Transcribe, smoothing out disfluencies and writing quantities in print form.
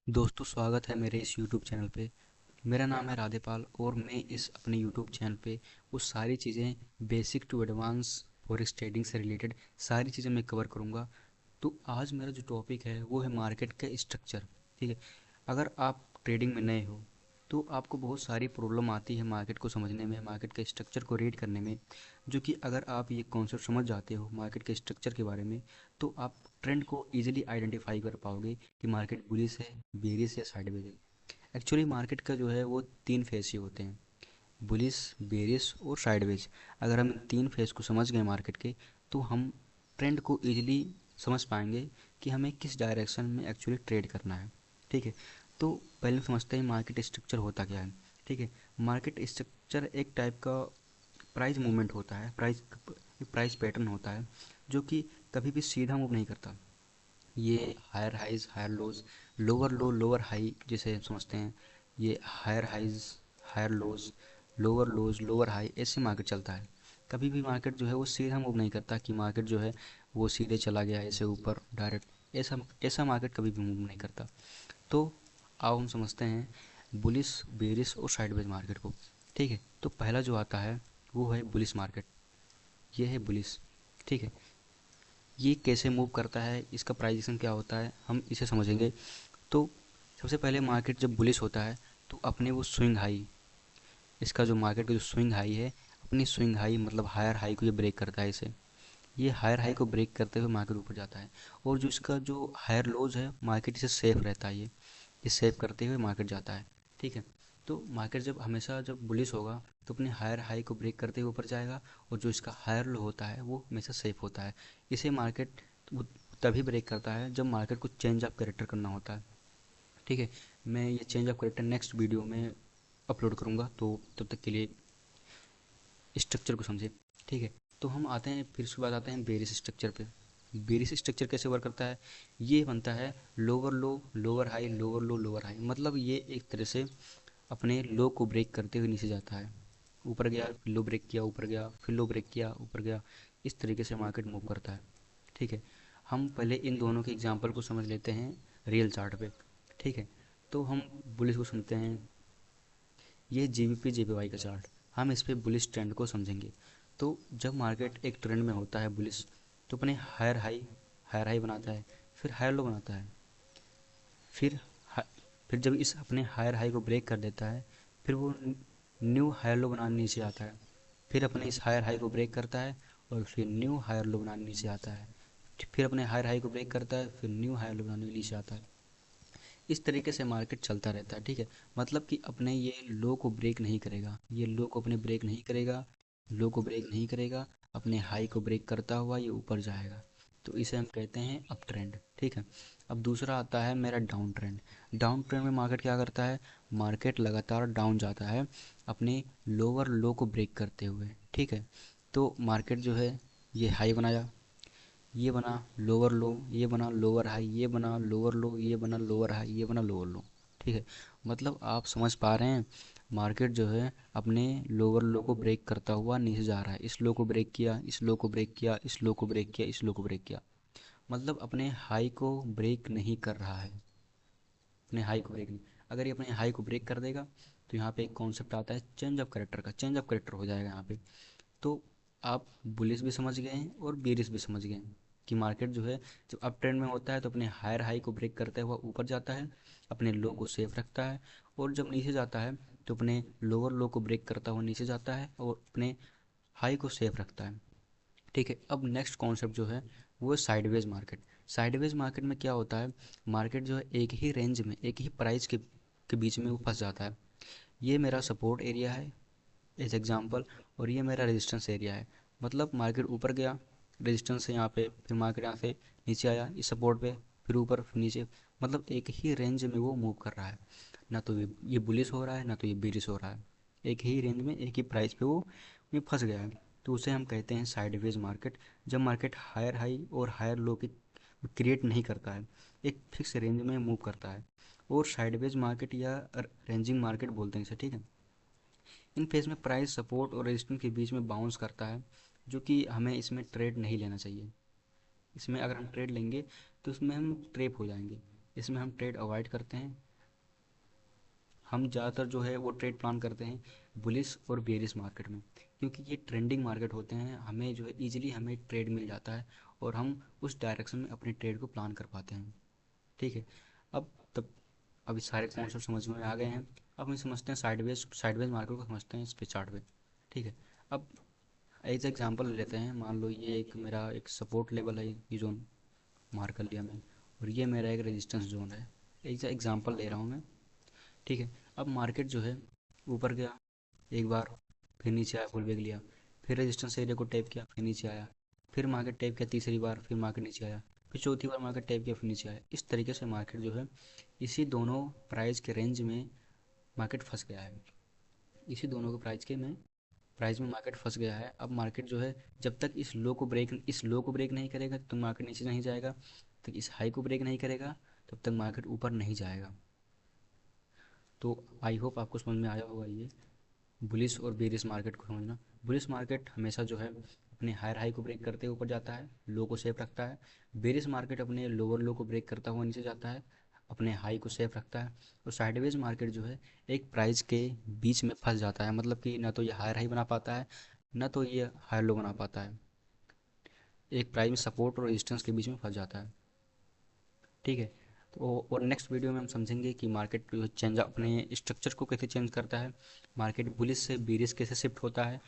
दोस्तों, स्वागत है मेरे इस YouTube चैनल पे। मेरा नाम है राधेपाल और मैं इस अपने YouTube चैनल पे वो सारी चीज़ें basic to advance forex trading से रिलेटेड सारी चीज़ें मैं कवर करूँगा। तो आज मेरा जो टॉपिक है वो है मार्केट का स्ट्रक्चर। ठीक है। अगर आप ट्रेडिंग में नए हो तो आपको बहुत सारी प्रॉब्लम आती है मार्केट को समझने में, मार्केट के स्ट्रक्चर को रीड करने में। जो कि अगर आप ये कॉन्सेप्ट समझ जाते हो मार्केट के स्ट्रक्चर के बारे में, तो आप ट्रेंड को ईजिली आइडेंटिफाई कर पाओगे कि मार्केट बुलिश है, बेरिश या साइडवेज है। एक्चुअली मार्केट का जो है वो तीन फेस ही होते हैं: बुलिश, बेरिश और साइडवेज। अगर हम इन तीन फेस को समझ गए मार्केट के, तो हम ट्रेंड को ईजिली समझ पाएंगे कि हमें किस डायरेक्शन में एक्चुअली ट्रेड करना है। ठीक है। तो पहले हम समझते हैं मार्केट स्ट्रक्चर होता क्या है। ठीक है। मार्केट स्ट्रक्चर एक टाइप का प्राइस मूवमेंट होता है, प्राइस पैटर्न होता है, जो कि कभी भी सीधा मूव नहीं करता। ये higher highs higher lows, lower low lower high जिसे हम समझते हैं, ये higher highs higher lows, lower lows lower high, ऐसे मार्केट चलता है। कभी भी मार्केट जो है वो सीधा मूव नहीं करता कि मार्केट जो है वो सीधे चला गया ऐसे ऊपर डायरेक्ट। ऐसा ऐसा मार्केट कभी भी मूव नहीं करता। तो आओ हम समझते हैं बुलिश, बेरिश और साइडवेज मार्केट को। ठीक है। तो पहला जो आता है वो है बुलिश मार्केट। ये है बुलिश। ठीक है। ये कैसे मूव करता है, इसका प्राइजेशन क्या होता है, हम इसे समझेंगे। तो सबसे पहले मार्केट जब बुलिश होता है तो अपने वो स्विंग हाई, इसका जो मार्केट का जो स्विंग हाई है, अपनी स्विंग हाई मतलब हायर हाई को ये ब्रेक करता है इसे। ये हायर हाई को ब्रेक करते हुए मार्केट ऊपर जाता है। और जो इसका जो हायर लोज है, मार्केट इसे सेफ रहता है, ये सेव करते हुए मार्केट जाता है। ठीक है। तो मार्केट जब हमेशा जब बुलिश होगा तो अपने हायर हाई को ब्रेक करते हुए ऊपर जाएगा, और जो इसका हायर लो होता है वो हमेशा सेफ होता है। इसे मार्केट तभी ब्रेक करता है जब मार्केट को चेंज ऑफ कैरेक्टर करना होता है। ठीक है। मैं ये change of character next video में अपलोड करूँगा, तो तब तक के लिए स्ट्रक्चर को समझे। ठीक है। तो हम आते हैं, फिर उसके बाद आते हैं बेरिस स्ट्रक्चर पे। बेरिस स्ट्रक्चर कैसे वर्क करता है? ये बनता है lower low lower high, lower low lower high. मतलब ये एक तरह से अपने लो को ब्रेक करते हुए नीचे जाता है। ऊपर गया, फिर लो ब्रेक किया, ऊपर गया, फिर लो ब्रेक किया, ऊपर गया। इस तरीके से मार्केट मूव करता है। ठीक है। हम पहले इन दोनों के एग्जांपल को समझ लेते हैं रियल चार्ट पे। ठीक है। तो हम बुलिश को सुनते हैं, ये जीबीपी जेपीवाई का चार्ट। हम इस पे बुलिश ट्रेंड को समझेंगे। तो जब मार्केट एक ट्रेंड में होता है बुलिश, तो अपने हायर हाई बनाता है, फिर हायर लो बनाता है, फिर हा- फिर जब इस अपने हायर हाई को ब्रेक कर देता है, फिर वो न्यू हायर लो बनाने नीचे आता है, फिर अपने इस हायर हाई को ब्रेक करता है, और फिर न्यू हायर लो बनाने नीचे आता है, फिर अपने हायर हाई को ब्रेक करता है, फिर न्यू हायर लो बनाने नीचे आता है। इस तरीके से मार्केट चलता रहता है। ठीक है। मतलब कि अपने ये लो को ब्रेक नहीं करेगा, ये लो को अपने ब्रेक नहीं करेगा, लो को ब्रेक नहीं करेगा, अपने हाई को ब्रेक करता हुआ ये ऊपर जाएगा। तो इसे हम कहते हैं अप ट्रेंड। ठीक है। अब दूसरा आता है मेरा डाउन ट्रेंड। डाउन ट्रेंड में मार्केट क्या करता है? मार्केट लगातार डाउन जाता है अपने लोअर लो को ब्रेक करते हुए। ठीक है। तो मार्केट जो है ये हाई बनाया, ये बना लोअर लो, ये बना लोअर हाई, ये बना लोअर लो, ये बना लोअर हाई, ये बना लोअर लो। ठीक है। मतलब आप समझ पा रहे हैं, मार्केट जो है अपने लोअर लो को ब्रेक करता हुआ नीचे जा रहा है। इस लो को ब्रेक किया, इस लो को ब्रेक किया, इस लो को ब्रेक किया, इस लो को ब्रेक किया। मतलब अपने हाई को ब्रेक नहीं कर रहा है, अपने हाई को ब्रेक नहीं। अगर ये अपने हाई को ब्रेक कर देगा तो यहाँ पे एक कॉन्सेप्ट आता है चेंज ऑफ करेक्टर का, चेंज ऑफ करेक्टर हो जाएगा यहाँ पे। तो आप बुलिश भी समझ गए हैं और बेरिश भी समझ गए हैं कि मार्केट जो है जब अप ट्रेंड में होता है तो अपने हायर हाई को ब्रेक करते हुआ ऊपर जाता है, अपने लो को सेफ रखता है, और जब नीचे जाता है तो अपने लोअर लो को ब्रेक करता हुआ नीचे जाता है और अपने हाई को सेफ रखता है। ठीक है। अब नेक्स्ट कॉन्सेप्ट जो है वो है साइडवेज मार्केट। साइडवेज मार्केट में क्या होता है? मार्केट जो है एक ही रेंज में, एक ही प्राइस के बीच में वो फंस जाता है। ये मेरा सपोर्ट एरिया है एज एग्जांपल, और ये मेरा रेजिस्टेंस एरिया है। मतलब मार्केट ऊपर गया, रेजिस्टेंस है यहाँ पे, फिर मार्केट यहाँ से नीचे आया इस सपोर्ट पे, फिर ऊपर फिर नीचे। मतलब एक ही रेंज में वो मूव कर रहा है। ना तो ये बुलिश हो रहा है, ना तो ये बेरिश हो रहा है। एक ही रेंज में एक ही प्राइस पे वो ये फंस गया है। तो उसे हम कहते हैं साइडवेज मार्केट। जब मार्केट हायर हाई और हायर लो की क्रिएट नहीं करता है, एक फिक्स रेंज में मूव करता है। और साइडवेज मार्केट या रेंजिंग मार्केट बोलते हैं इसे। ठीक है। इन फेज में प्राइस सपोर्ट और रेजिस्टेंस के बीच में बाउंस करता है, जो कि हमें इसमें ट्रेड नहीं लेना चाहिए। इसमें अगर हम ट्रेड लेंगे तो इसमें हम ट्रैप हो जाएंगे। इसमें हम ट्रेड अवॉइड करते हैं। हम ज़्यादातर जो है वो ट्रेड प्लान करते हैं बुलिश और बेरिश मार्केट में, क्योंकि ये ट्रेंडिंग मार्केट होते हैं, हमें जो है ईजिली हमें ट्रेड मिल जाता है और हम उस डायरेक्शन में अपने ट्रेड को प्लान कर पाते हैं। ठीक है। अब तब अभी सारे कॉन्सेप्ट समझ में आ गए हैं। अब हम समझते हैं साइडवेज साइडवेज मार्केट को समझते हैं इस पे चार्ट पे। ठीक है। अब एज एग्जांपल ले लेते हैं, मान लो ये एक मेरा एक सपोर्ट लेवल है, ये जोन मार्क कर लिया मैं, और ये मेरा एक रेजिस्टेंस जोन है। एक एग्जांपल ले रहा हूँ मैं। ठीक है। अब मार्केट जो है ऊपर गया एक बार, फिर नीचे आया, फुल बैक लिया, फिर रेजिस्टेंस एरिया को टैप किया, फिर नीचे आया, फिर मार्केट टैप किया तीसरी बार, फिर मार्केट नीचे आया, फिर चौथी बार मार्केट टैप किया, फिर नीचे आया। इस तरीके से मार्केट जो है इसी दोनों प्राइस के रेंज में मार्केट फंस गया है। इसी दोनों के प्राइस में मार्केट फंस गया है। अब मार्केट जो है जब तक इस लो को ब्रेक नहीं करेगा तो मार्केट नीचे नहीं जाएगा, तक इस हाई को ब्रेक नहीं करेगा तब तक मार्केट ऊपर नहीं जाएगा। तो आई होप आपको समझ में आया होगा ये बुलिश और बेरिश मार्केट को समझना। बुलिश मार्केट हमेशा जो है अपने हायर हाई को ब्रेक करते हुए ऊपर जाता है, लो को सेफ रखता है। बेरिश मार्केट अपने लोअर लो को ब्रेक करता हुआ नीचे जाता है, अपने हाई को सेफ रखता है। और साइडवेज मार्केट जो है एक प्राइस के बीच में फंस जाता है, मतलब कि ना तो ये हायर हाई बना पाता है, ना तो ये हायर लो बना पाता है। एक प्राइस में सपोर्ट और रेजिस्टेंस के बीच में फंस जाता है। ठीक है। तो और नेक्स्ट वीडियो में हम समझेंगे कि मार्केट चेंज अपने स्ट्रक्चर को कैसे चेंज करता है, मार्केट बुलिश से बेरिश कैसे शिफ्ट होता है।